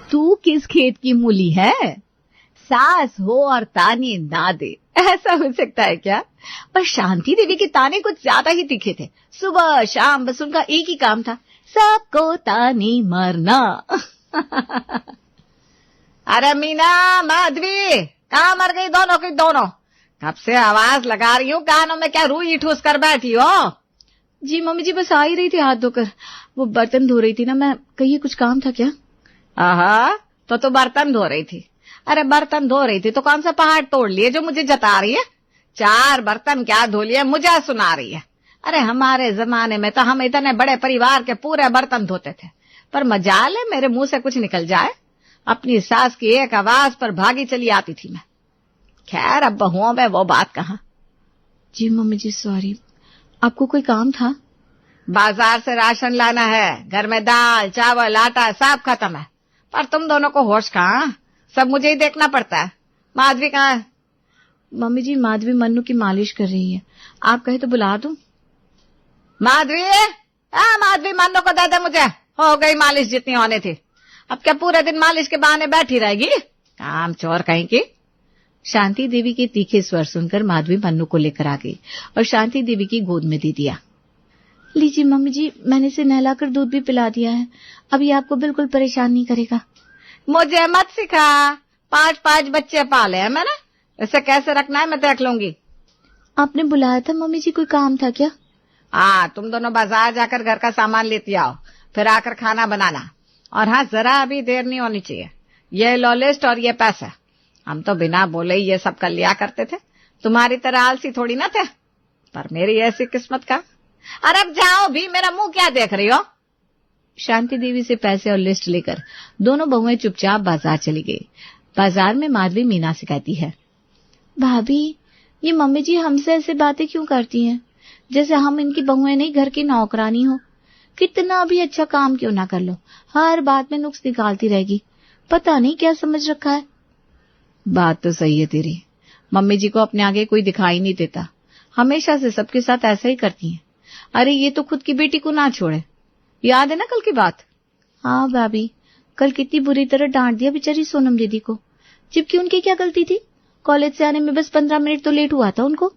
तू किस खेत की मूली है? सास हो और ताने ना दे, ऐसा हो सकता है क्या? पर शांति देवी के ताने कुछ ज्यादा ही तीखे थे। सुबह शाम बस उनका एक ही काम था, सबको ताने मारना। अरे मीना, माधवी, कहाँ मर गई दोनों की दोनों? कब से आवाज लगा रही हूँ, कानों में क्या रूई ठूस कर बैठी हो? जी मम्मी जी, बस आ ही रही थी हाथ धोकर, वो बर्तन धो रही थी ना मैं। कहिए, कुछ काम था क्या? आहा, तो बर्तन धो रही थी। अरे बर्तन धो रही थी तो कौन सा पहाड़ तोड़ लिए जो मुझे जता रही है? 4 बर्तन क्या धो लिए, मुझे सुना रही है। अरे हमारे जमाने में तो हम इतने बड़े परिवार के पूरे बर्तन धोते थे, पर मजाल है मेरे मुंह से कुछ निकल जाए। अपनी सास की एक आवाज पर भागी चली आती थी मैं। खैर, अब बहुओं में वो बात कहाँ। जी मम्मी जी, सॉरी। आपको कोई काम था? बाजार से राशन लाना है, घर में दाल चावल आटा सब खत्म है, पर तुम दोनों को होश कहाँ? सब मुझे ही देखना पड़ता है। माधवी कहाँ है? मम्मी जी, माधवी मन्नू की मालिश कर रही है, आप कहे तो बुला दूं? माधवी, माधवी, मन्नू को दे दे मुझे, हो गई मालिश जितनी होनी थी। अब क्या पूरे दिन मालिश के बहाने बैठी रहेगी? काम चोर कहीं की। शांति देवी के तीखे स्वर सुनकर माधवी मन्नू को लेकर आ गई और शांति देवी की गोद में दे दिया। लीजिए मम्मी जी, मैंने इसे नहलाकर दूध भी पिला दिया है, अब ये आपको बिल्कुल परेशान नहीं करेगा। मुझे मत सिखा, 5 बच्चे पाले हैं मैंने, इसे कैसे रखना है मैं देख लूंगी। आपने बुलाया था मम्मी जी, कोई काम था क्या? हाँ, तुम दोनों बाजार जाकर घर का सामान लेती आओ, फिर आकर खाना बनाना। और हाँ, जरा अभी देर नहीं होनी चाहिए। ये लो लिस्ट और ये पैसा। हम तो बिना बोले ही ये सब कर लिया करते थे, तुम्हारी तरह आलसी थोड़ी ना थे, पर मेरी ऐसी किस्मत का। अरे अब जाओ भी, मेरा मुंह क्या देख रही हो? शांति देवी से पैसे और लिस्ट लेकर दोनों बहुएं चुपचाप बाजार चली गई। बाजार में माधवी मीना से कहती है, भाभी, ये मम्मी जी हमसे ऐसे बातें क्यों करती हैं, जैसे हम इनकी बहुएं नहीं, घर की नौकरानी हो। कितना भी अच्छा काम क्यों ना कर लो, हर बात में नुक्स निकालती रहेगी, पता नहीं क्या समझ रखा है। बात तो सही है तेरी, मम्मी जी को अपने आगे कोई दिखाई नहीं देता, हमेशा से सबके साथ ऐसा ही करती हैं। अरे ये तो खुद की बेटी को ना छोड़े, याद है ना कल की बात? हाँ भाभी, कल कितनी बुरी तरह डांट दिया बेचारी सोनम दीदी को, जबकि उनकी क्या गलती थी? कॉलेज से आने में बस 15 मिनट तो लेट हुआ था उनको,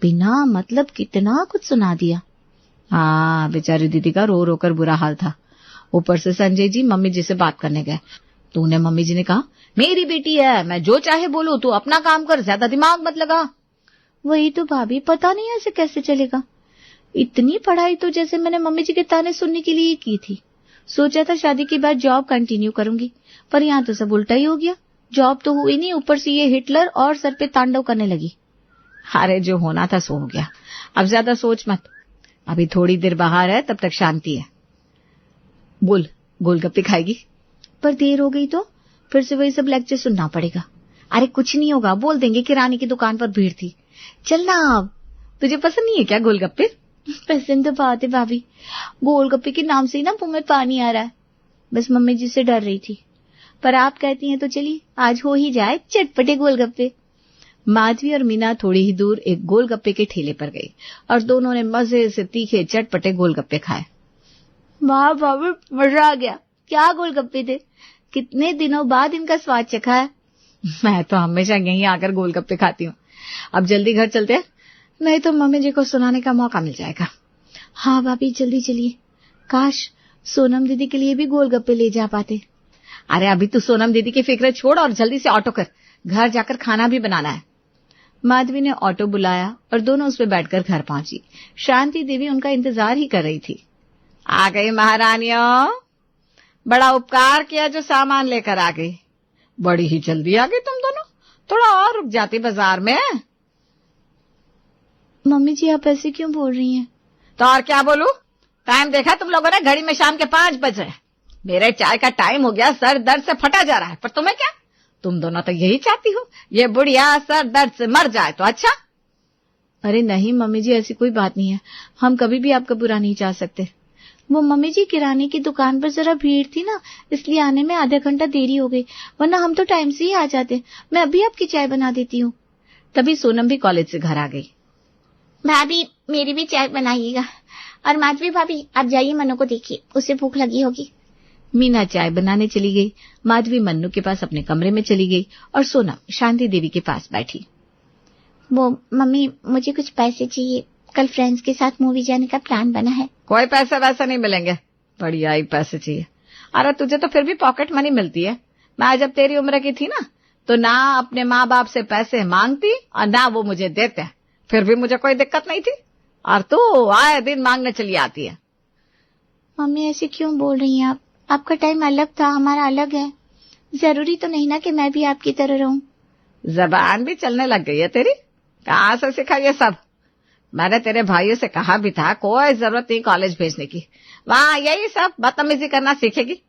बिना मतलब कितना कुछ सुना दिया। हाँ, बेचारी दीदी का रो रो कर बुरा हाल था। ऊपर से संजय जी मम्मी जी से बात करने गए, तो उन्हें मम्मी जी ने कहा, मेरी बेटी है, मैं जो चाहे बोलूं, तू अपना काम कर, ज्यादा दिमाग मत लगा। वही तो भाभी, पता नहीं ऐसे कैसे चलेगा। इतनी पढ़ाई तो जैसे मैंने मम्मी जी के ताने सुनने के लिए की थी। सोचा था शादी के बाद जॉब कंटिन्यू करूंगी, पर यहाँ तो सब उल्टा ही हो गया। जॉब तो हुई नहीं, ऊपर से ये हिटलर और सर पे तांडव करने लगी। अरे जो होना था सो हो गया, अब ज्यादा सोच मत, अभी थोड़ी देर बाहर है, तब तक शांति है। बोल, गोलगप्पे खाएगी? पर देर हो गई तो फिर से वही सब लेक्चर सुनना पड़ेगा। अरे कुछ नहीं होगा, बोल देंगे किराने की दुकान पर भीड़ थी। चलना अब, तुझे पसंद नहीं है क्या गोलगप्पे? पसंद तो बात है भाभी, गोलगप्पे के नाम से ही ना मुंह में पानी आ रहा है। बस मम्मी जी से डर रही थी, पर आप कहती हैं तो चलिए, आज हो ही जाए चटपटे गोलगप्पे। माधवी और मीना थोड़ी ही दूर एक गोलगप्पे के ठेले पर गई और दोनों ने मजे से तीखे चटपटे गोलगप्पे खाए। वाह भाभी, मजा आ गया, क्या गोलगप्पे थे, कितने दिनों बाद इनका स्वाद चखा है। मैं तो हमेशा यहीं आकर गोलगप्पे खाती हूँ। अब जल्दी घर चलते हैं, नहीं तो मम्मी जी को सुनाने का मौका मिल जाएगा। हाँ भाभी, जल्दी चलिए, काश सोनम दीदी के लिए भी गोलगप्पे ले जा पाते। अरे अभी तू सोनम दीदी की फिक्र छोड़ और जल्दी से ऑटो कर, घर जाकर खाना भी बनाना है। माधवी ने ऑटो बुलाया और दोनों उस पर बैठकर घर पहुंची। शांति देवी उनका इंतजार ही कर रही थी। आ गई महारानियों, बड़ा उपकार किया जो सामान लेकर आ गई। बड़ी ही जल्दी आ गई तुम दोनों, थोड़ा और रुक जाती बाजार में। मम्मी जी आप ऐसे क्यों बोल रही हैं? तो और क्या बोलूं, टाइम देखा तुम लोगों ने, घड़ी में शाम के 5 बज रहे हैं। मेरे चाय का टाइम हो गया, सर दर्द से फटा जा रहा है, पर तुम्हें क्या, तुम दोनों तो यही चाहती हो ये बुढ़िया सर दर्द से मर जाए तो अच्छा। अरे नहीं मम्मी जी, ऐसी कोई बात नहीं है, हम कभी भी आपका बुरा नहीं चाह सकते। वो मम्मी जी किराने की दुकान पर जरा भीड़ थी ना, इसलिए आने में आधा घंटा देरी हो गई, वरना हम तो टाइम से ही आ जाते। मैं अभी आपकी चाय बना देती हूँ। तभी सोनम भी कॉलेज से घर आ गई। भाभी मेरी भी चाय बनाइएगा, और माधवी भाभी आप जाइए, मनु को देखिए, उसे भूख लगी होगी। मीना चाय बनाने चली गई, माधवी मन्नू के पास अपने कमरे में चली गई और सोनम शांति देवी के पास बैठी। वो मम्मी, मुझे कुछ पैसे चाहिए, कल फ्रेंड्स के साथ मूवी जाने का प्लान बना है। कोई पैसे वैसे नहीं मिलेंगे, बढ़िया ही पैसे चाहिए। अरे तुझे तो फिर भी पॉकेट मनी मिलती है। मैं जब तेरी उम्र की थी ना, तो ना अपने माँ बाप से पैसे मांगती और ना वो मुझे देते, फिर भी मुझे कोई दिक्कत नहीं थी। और तू आए दिन मांगने चली आती है। मम्मी ऐसे क्यों बोल रही हैं आप? आपका टाइम अलग था, हमारा अलग है। जरूरी तो नहीं ना कि मैं भी आपकी तरह रहूं। जबान भी चलने लग गई है तेरी, कहाँ से सीखा ये सब? मैंने तेरे भाइयों से कहा भी था कोई जरूरत नहीं कॉलेज भेजने की, वहां यही सब बदतमीजी करना सीखेगी,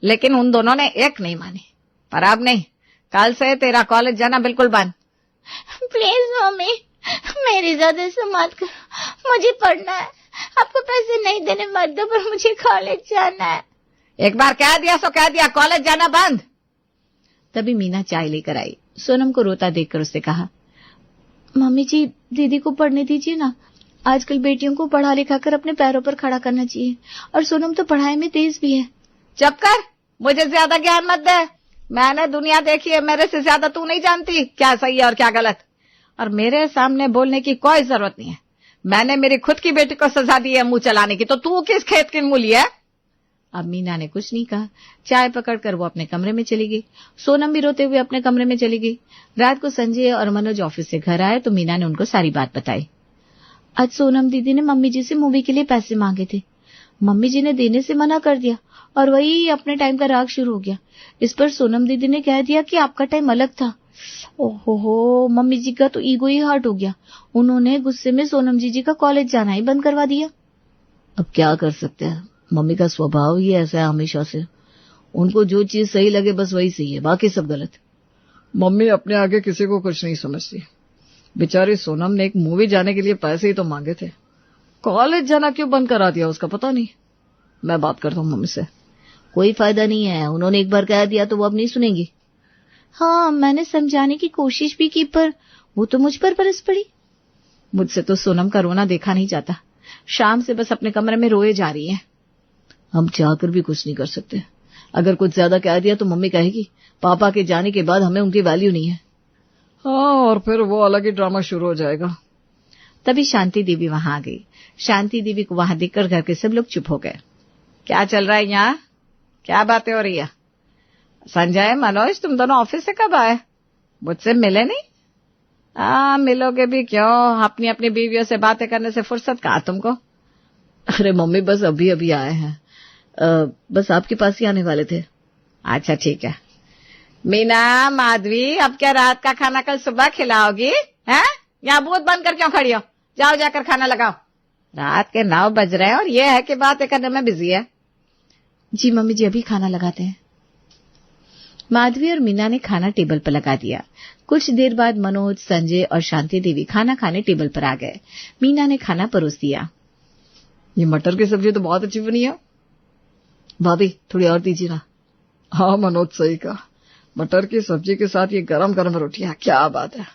लेकिन उन दोनों ने एक नहीं मानी। पर अब नहीं, कल से तेरा कॉलेज जाना बिल्कुल बंद। प्लीज मम्मी, मेरी ज्यादा से मत करो, मुझे पढ़ना है। आपको पैसे नहीं देने मत दो, पर मुझे कॉलेज जाना है। एक बार कह दिया सो कह दिया, कॉलेज जाना बंद। तभी मीना चाय लेकर आई। सोनम को रोता देखकर उसने कहा, मम्मी जी, दीदी को पढ़ने दीजिए ना। आजकल बेटियों को पढ़ा लिखा कर अपने पैरों पर खड़ा करना चाहिए, और सोनम तो पढ़ाई में तेज भी है। चुप कर, मुझे ज्यादा ज्ञान मत दे। मैंने दुनिया देखी है, मेरे से ज्यादा तू नहीं जानती क्या सही है और क्या गलत। और मेरे सामने बोलने की कोई जरूरत नहीं है। मैंने मेरी खुद की बेटी को सजा दी है मुंह चलाने की, तो तू किस खेत की मूली है? अब मीना ने कुछ नहीं कहा। चाय पकड़कर वो अपने कमरे में चली गई। सोनम भी रोते हुए अपने कमरे में चली गई। रात को संजय और मनोज ऑफिस से घर आए तो मीना ने उनको सारी बात बताई। आज सोनम दीदी ने मम्मी जी से मूवी के लिए पैसे मांगे थे। मम्मी जी ने देने से मना कर दिया और वही अपने टाइम का राग शुरू हो गया। इस पर सोनम दीदी ने कह दिया कि आपका टाइम अलग था। ओहो, मम्मी जी का तो ईगो ही हर्ट हो गया। उन्होंने गुस्से में सोनम जी का कॉलेज जाना ही बंद करवा दिया। अब क्या कर सकते हैं, मम्मी का स्वभाव ही ऐसा है हमेशा से। उनको जो चीज सही लगे बस वही सही है, बाकी सब गलत। मम्मी अपने आगे किसी को कुछ नहीं समझती। बेचारी सोनम ने एक मूवी जाने के लिए पैसे ही तो मांगे थे, कॉलेज जाना क्यों बंद करा दिया उसका पता नहीं। मैं बात करता हूँ मम्मी से। कोई फायदा नहीं है, उन्होंने एक बार कह दिया तो वो अब नहीं सुनेंगी। हाँ, मैंने समझाने की कोशिश भी की, पर वो तो मुझ पर बरस पड़ी। मुझसे तो सोनम का रोना देखा नहीं जाता। शाम से बस अपने कमरे में रोए जा रही है। हम चाहकर भी कुछ नहीं कर सकते। अगर कुछ ज्यादा कह दिया तो मम्मी कहेगी पापा के जाने के बाद हमें उनकी वैल्यू नहीं है। हाँ, और फिर वो अलग ही ड्रामा शुरू हो जाएगा। तभी शांति देवी वहां आ गई। शांति देवी को वहां देखकर घर के सब लोग चुप हो गए। क्या चल रहा है यहाँ? क्या बातें हो रही है? संजय, मनोज, तुम दोनों ऑफिस से कब आए? मुझसे मिले नहीं? मिलोगे भी क्यों? अपनी अपनी बीवियों से बातें करने से फुर्सत कहाँ तुमको? अरे मम्मी, बस अभी अभी आए हैं, बस आपके पास ही आने वाले थे। अच्छा ठीक है। मीना, माधवी, अब क्या रात का खाना कल सुबह खिलाओगी? हैं? यहाँ बूथ बंद कर क्यों खड़ी हो? जाओ जाकर खाना लगाओ। रात के 9 बज रहे हैं और ये है कि बातें करने में बिजी है। जी मम्मी जी, अभी खाना लगाते हैं। माधवी और मीना ने खाना टेबल पर लगा दिया। कुछ देर बाद मनोज, संजय और शांति देवी खाना खाने टेबल पर आ गए। मीना ने खाना परोस दिया। ये मटर की सब्जी तो बहुत अच्छी बनी है। भाभी, थोड़ी और दीजिए ना। हाँ मनोज, सही कहा। मटर की सब्जी के साथ ये गरम गरम रोटियां, क्या बात है।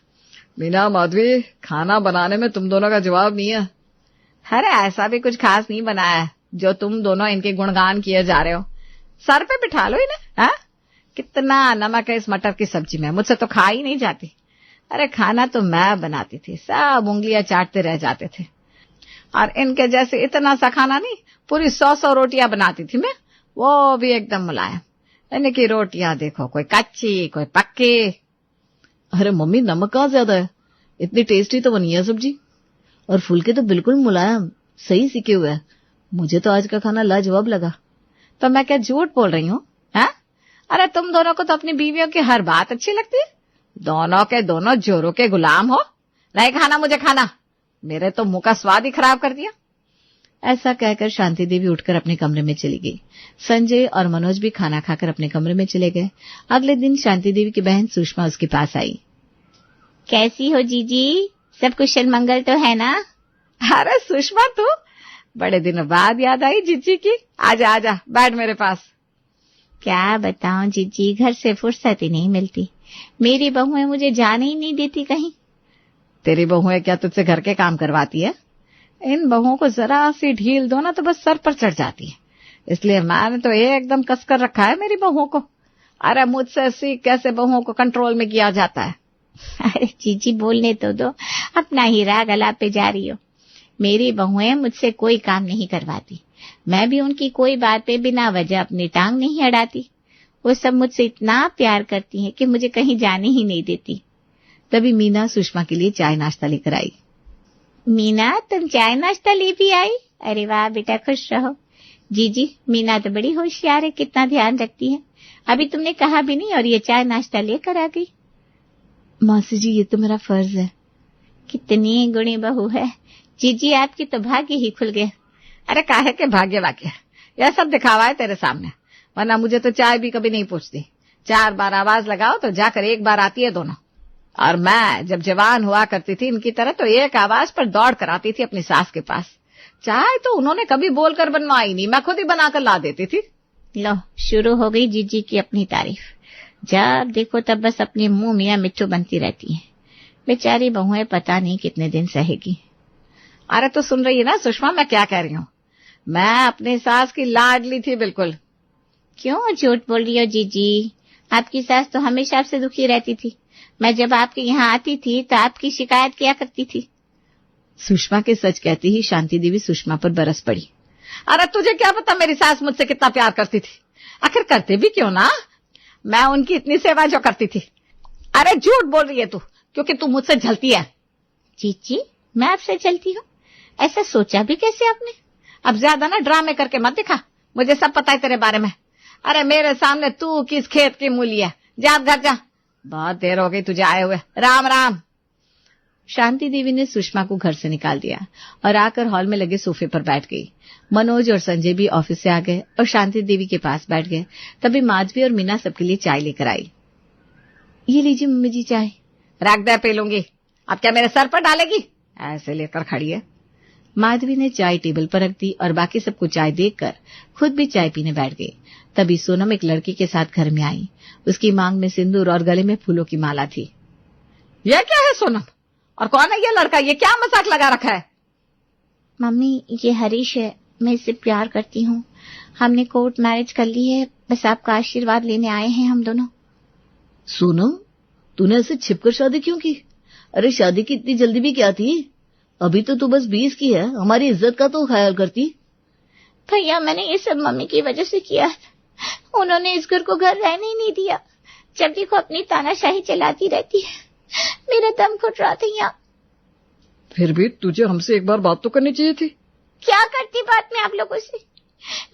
मीना, माधवी, खाना बनाने में तुम दोनों का जवाब नहीं है। अरे ऐसा भी कुछ खास नहीं बनाया है जो तुम दोनों इनके गुणगान किए जा रहे हो। सर पे बिठा लो इन्हें। हाँ, कितना नमक है इस मटर की सब्जी में, मुझसे तो खा ही नहीं जाती। अरे खाना तो मैं बनाती थी, सब उंगलियां चाटते रह जाते थे। और इनके जैसे इतना सा खाना नहीं, पूरी 100 रोटियां बनाती थी मैं, वो भी एकदम मुलायम। इनकी रोटियां देखो, कोई कच्ची कोई पक्की। अरे मम्मी, नमक कहाँ ज्यादा है, इतनी टेस्टी तो बनी है सब्जी। और फुलके तो बिल्कुल मुलायम, सही सीखे हुए हैं। मुझे तो आज का खाना लाजवाब लगा। तो मैं क्या झूठ बोल रही हूँ? अरे तुम दोनों को तो अपनी बीवियों की हर बात अच्छी लगती है। दोनों के दोनों जोरों के गुलाम हो। नहीं खाना मुझे खाना, मेरे तो मुंह का स्वाद ही खराब कर दिया। ऐसा कहकर शांति देवी उठकर अपने कमरे में चली गई। संजय और मनोज भी खाना खाकर अपने कमरे में चले गए। अगले दिन शांति देवी की बहन सुषमा उसके पास आई। कैसी हो जीजी? सब कुशल मंगल तो है ना? अरे सुषमा, तू बड़े दिनों बाद याद आई जीजी की। आजा आजा, बैठ मेरे पास। क्या बताऊं जीजी, घर से फुर्सत ही नहीं मिलती। मेरी बहुएं मुझे जाने ही नहीं देती कहीं। तेरी बहुएं क्या तुझसे घर के काम करवाती है? इन बहुओं को जरा सी ढील दो ना तो बस सर पर चढ़ जाती है। इसलिए मैंने तो ये एकदम कसकर रखा है मेरी बहुओं को। अरे मुझसे सीख कैसे बहुओं को कंट्रोल में किया जाता है। अरे जीजी बोलने तो दो, अपना ही राग अलाप पे जा रही हो। मेरी बहुएं मुझसे कोई काम नहीं करवाती, मैं भी उनकी कोई बात पे बिना वजह अपनी टांग नहीं अड़ाती। वो सब मुझसे इतना प्यार करती हैं कि मुझे कहीं जाने ही नहीं देती। तभी मीना सुषमा के लिए चाय नाश्ता लेकर आई। मीना, तुम चाय नाश्ता ले भी आई? अरे वाह बेटा, खुश रहो। जीजी, मीना तो बड़ी होशियार है, कितना ध्यान रखती है। अभी तुमने कहा भी नहीं और ये चाय नाश्ता लेकर आ गई। मौसी जी, ये तो मेरा फर्ज है। कितनी गुणी बहू है जीजी, आपकी तो भाग्य ही खुल गया। अरे काहे के भाग्य वाक्य, यह सब दिखावा है तेरे सामने, वरना मुझे तो चाय भी कभी नहीं पूछती। 4 बार आवाज लगाओ तो जाकर 1 बार आती है दोनों। और मैं जब जवान हुआ करती थी इनकी तरह तो एक आवाज पर दौड़ कर आती थी अपनी सास के पास। चाय तो उन्होंने कभी बोलकर बनवाई नहीं, मैं खुद ही बनाकर ला देती थी। लो, शुरू हो गई जीजी की अपनी तारीफ। जब देखो तब बस अपने मुंह मियां मिट्टू बनती रहती है। बेचारी बहुएं पता नहीं कितने दिन सहेगी। अरे तो सुन रही है ना सुषमा, मैं क्या कह रही हूँ। मैं अपनी सास की लाडली थी बिल्कुल। क्यों झूठ बोल रही हो जीजी? आपकी सास तो हमेशा आपसे दुखी रहती थी। मैं जब आपके यहाँ आती थी तो आपकी शिकायत किया करती थी। सुषमा के सच कहते ही शांति देवी सुषमा पर बरस पड़ी। अरे तुझे क्या पता मेरी सास मुझसे कितना प्यार करती थी। आखिर करते भी क्यों ना, मैं उनकी इतनी सेवा जो करती थी। अरे झूठ बोल रही है तू, क्योंकि तू मुझसे जलती है। जीजी, मैं आपसे जलती हूँ? ऐसा सोचा भी कैसे आपने? अब ज्यादा ना ड्रामे करके मत दिखा, मुझे सब पता है तेरे बारे में। अरे मेरे सामने तू किस खेत की मूली है, जा घर जा, बहुत देर हो गई तुझे आए हुए। राम राम। शांति देवी ने सुषमा को घर से निकाल दिया और आकर हॉल में लगे सोफे पर बैठ गई। मनोज और संजय भी ऑफिस से आ गए और शांति देवी के पास बैठ गए। तभी माधवी और मीना सबके लिए चाय लेकर आई। ये लीजिए मम्मी जी चाय। रख दे, पी लूंगी। अब क्या मेरे सर पर डालेगी? ऐसे लेकर खड़ी है। माधवी ने चाय टेबल पर रख दी और बाकी सबको चाय देकर खुद भी चाय पीने बैठ गई। तभी सोनम एक लड़की के साथ घर में आई। उसकी मांग में सिंदूर और गले में फूलों की माला थी। यह क्या है सोनम, और कौन है ये लड़का? ये क्या मजाक लगा रखा है? मम्मी, ये हरीश है, मैं इससे प्यार करती हूँ। हमने कोर्ट मैरिज कर ली है, बस आपका आशीर्वाद लेने आए हैं हम दोनों। सोनम, तूने ऐसे छिपकर शादी क्यों की? अरे शादी की इतनी जल्दी भी क्या थी? अभी तो तू बस 20 की है, हमारी इज्जत का तो ख्याल करती। भैया, मैंने ये सब मम्मी की वजह से किया है। उन्होंने इस घर को घर रहने ही नहीं दिया। जब देखो अपनी तानाशाही चलाती रहती है। मेरा दम घुट रहा था यहाँ। फिर भी तुझे हमसे एक बार बात तो करनी चाहिए थी। क्या करती बात में आप लोगों से?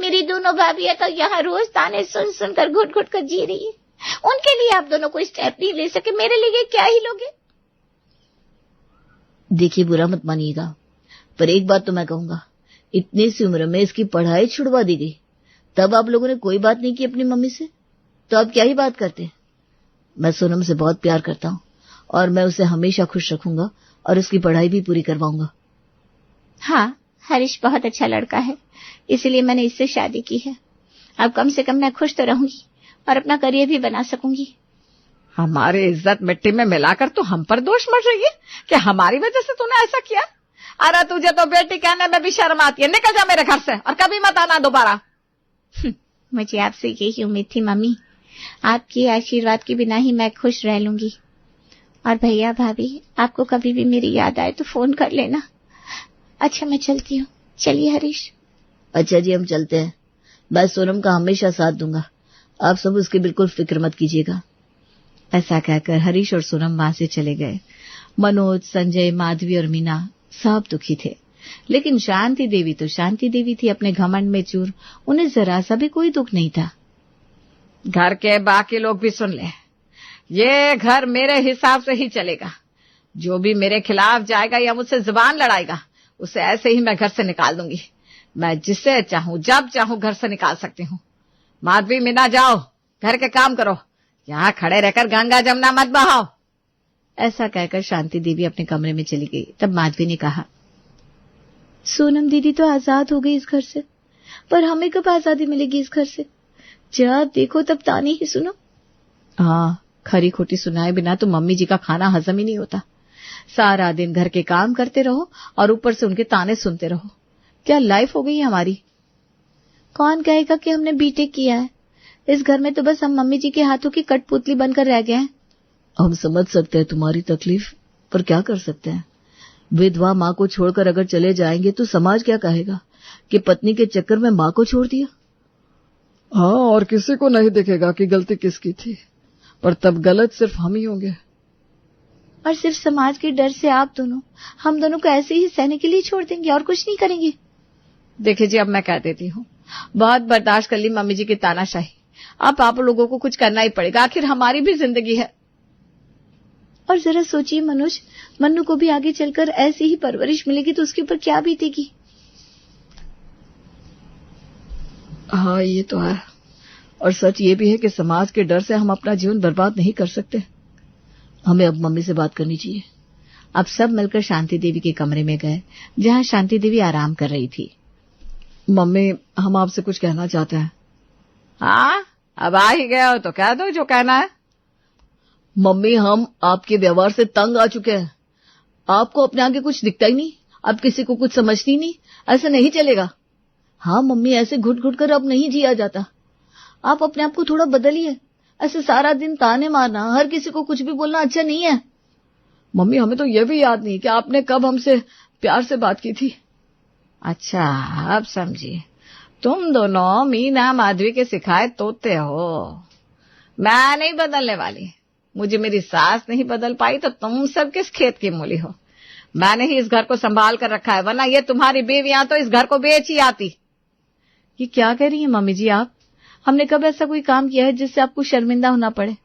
मेरी दोनों भाभी तो यहाँ रोज ताने सुन सुनकर घुट घुट कर जी रही है। उनके लिए आप दोनों कोई स्टेप नहीं ले सके, मेरे लिए क्या ही लोगे? देखिए, बुरा मत मानिएगा, पर एक बात तो मैं कहूंगा, इतनी सी उम्र में इसकी पढ़ाई छुड़वा दी गई, तब आप लोगों ने कोई बात नहीं की अपनी मम्मी से, तो आप क्या ही बात करते? मैं सोनम से बहुत प्यार करता हूँ और मैं उसे हमेशा खुश रखूंगा और उसकी पढ़ाई भी पूरी करवाऊंगा। हाँ, हरीश बहुत अच्छा लड़का है, इसलिए मैंने इससे शादी की है। अब कम से कम मैं खुश तो रहूंगी और अपना करियर भी बना सकूंगी। हमारी इज्जत मिट्टी में मिलाकर तू हम पर दोष मढ़ रही है कि हमारी वजह से तूने ऐसा किया? अरे तुझे तो बेटी कहने में भी शर्म आती है। निकल जा मेरे घर से और कभी मत आना दोबारा। मुझे आपसे यही उम्मीद थी मम्मी, आपके आशीर्वाद के बिना ही मैं खुश रह लूंगी। और भैया भाभी, आपको कभी भी मेरी याद आए तो फोन कर लेना। अच्छा, मैं चलती हूँ। चलिए हरीश। अच्छा जी, हम चलते हैं। मैं सोनम का हमेशा साथ दूंगा, आप सब उसकी बिल्कुल फिक्र मत कीजिएगा। ऐसा कहकर हरीश और सोनम वहां से चले गए। मनोज, संजय, माधवी और मीना सब दुखी थे, लेकिन शांति देवी तो शांति देवी थी, अपने घमंड में चूर। उन्हें जरा सा भी कोई दुख नहीं था। घर के बाकी लोग भी सुन ले, ये घर मेरे हिसाब से ही चलेगा। जो भी मेरे खिलाफ जाएगा या मुझसे जुबान लड़ाएगा, उसे ऐसे ही मैं घर से निकाल दूंगी। मैं जिसे चाहूं जब चाहूं घर से निकाल सकती हूँ। माधवी, मीना, जाओ घर के काम करो, यहाँ खड़े रहकर गंगा जमुना मत बहाओ। ऐसा कहकर शांति देवी अपने कमरे में चली गई। तब माधवी ने कहा, सोनम दीदी तो आजाद हो गई इस घर से, पर हमें कब आजादी मिलेगी इस घर से? जब देखो तब ताने ही सुनो। हाँ, खरी खोटी सुनाए बिना तो मम्मी जी का खाना हजम ही नहीं होता। सारा दिन घर के काम करते रहो और ऊपर से उनके ताने सुनते रहो। क्या लाइफ हो गई हमारी? कौन कहेगा कि हमने बीटेक किया है? इस घर में तो बस हम मम्मी जी के हाथों की कठपुतली बनकर रह गए हैं। हम समझ सकते हैं तुम्हारी तकलीफ, पर क्या कर सकते हैं। विधवा माँ को छोड़कर अगर चले जाएंगे तो समाज क्या कहेगा कि पत्नी के चक्कर में माँ को छोड़ दिया। हाँ, और किसी को नहीं दिखेगा कि गलती किसकी थी, पर तब गलत सिर्फ हम ही होंगे। और सिर्फ समाज के डर से आप दोनों हम दोनों को ऐसे ही सहने के लिए छोड़ देंगे और कुछ नहीं करेंगे? देखिए जी, अब मैं कह देती हूँ, बहुत बर्दाश्त कर ली मम्मी जी की तानाशाही। अब आप लोगों को कुछ करना ही पड़ेगा, आखिर हमारी भी जिंदगी है। और जरा सोचिए मनोज, मन्नू को भी आगे चलकर ऐसी ही परवरिश मिलेगी तो उसके ऊपर क्या बीतेगी। हाँ, ये तो है, और सच ये भी है कि समाज के डर से हम अपना जीवन बर्बाद नहीं कर सकते। हमें अब मम्मी से बात करनी चाहिए। अब सब मिलकर शांति देवी के कमरे में गए, जहां शांति देवी आराम कर रही थी। मम्मी, हम आपसे कुछ कहना चाहते हैं। हाँ, अब आ ही गए हो तो कह दो जो कहना है। मम्मी, हम आपके व्यवहार से तंग आ चुके हैं। आपको अपने आगे कुछ दिखता ही नहीं, आप किसी को कुछ समझती नहीं। ऐसा नहीं चलेगा। हाँ मम्मी, ऐसे घुट घुट कर अब नहीं जिया जाता। आप अपने आप को थोड़ा बदलिए। ऐसे सारा दिन ताने मारना, हर किसी को कुछ भी बोलना अच्छा नहीं है। मम्मी, हमें तो ये भी याद नहीं कि आपने कब हमसे प्यार से बात की थी। अच्छा, अब समझिए, तुम दोनों मीना माधवी के सिखाए तोते हो। मैं नहीं बदलने वाली। मुझे मेरी सास नहीं बदल पाई तो तुम सब किस खेत की मूली हो। मैंने ही इस घर को संभाल कर रखा है, वरना ये तुम्हारी बेवियां तो इस घर को बेच ही आती। ये क्या कह रही है मम्मी जी आप? हमने कब ऐसा कोई काम किया है जिससे आपको शर्मिंदा होना पड़े?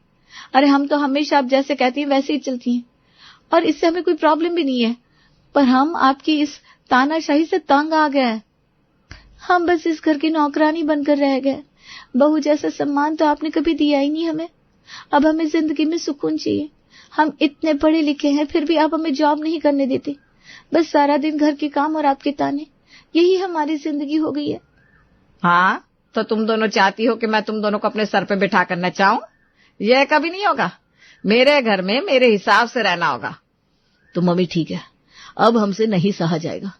अरे हम तो हमेशा आप जैसे कहती हैं वैसे ही चलती हैं, और इससे हमें कोई प्रॉब्लम भी नहीं है। पर हम आपकी इस तानाशाही से तंग आ गए हैं। हम बस इस घर की नौकरानी बनकर रह गए। बहू जैसा सम्मान तो आपने कभी दिया ही नहीं हमें। अब हमें जिंदगी में सुकून चाहिए। हम इतने पढ़े लिखे हैं, फिर भी आप हमें जॉब नहीं करने देते। बस सारा दिन घर के काम और आपके ताने, यही हमारी जिंदगी हो गई है। हाँ, तो तुम दोनों चाहती हो कि मैं तुम दोनों को अपने सर पे बिठा कर नचाऊं? यह कभी नहीं होगा। मेरे घर में मेरे हिसाब से रहना होगा। तो मम्मी ठीक है, अब हमसे नहीं सहा जाएगा।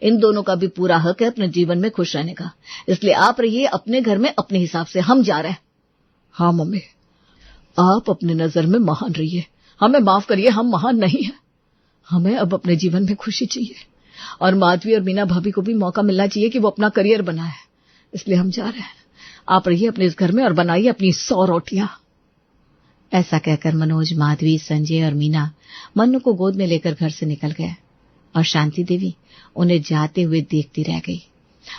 इन दोनों का भी पूरा हक है अपने जीवन में खुश रहने का, इसलिए आप रहिए अपने घर में अपने हिसाब से। हम जा रहे हैं। हाँ मम्मी, आप अपनी नजर में महान रहिए, हमें माफ करिए, हम महान नहीं हैं। हमें अब अपने जीवन में खुशी चाहिए, और माधवी और मीना भाभी को भी मौका मिलना चाहिए कि वो अपना करियर बनाए। इसलिए हम जा रहे हैं। आप रहिए अपने इस घर में और बनाइए अपनी 100 रोटियां। ऐसा कहकर मनोज, माधवी, संजय और मीना मन्नू को गोद में लेकर घर से निकल गए, और शांति देवी उन्हें जाते हुए देखती रह गई।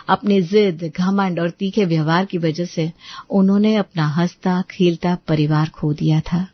अपनी जिद, घमंड और तीखे व्यवहार की वजह से उन्होंने अपना हंसता खेलता परिवार खो दिया था।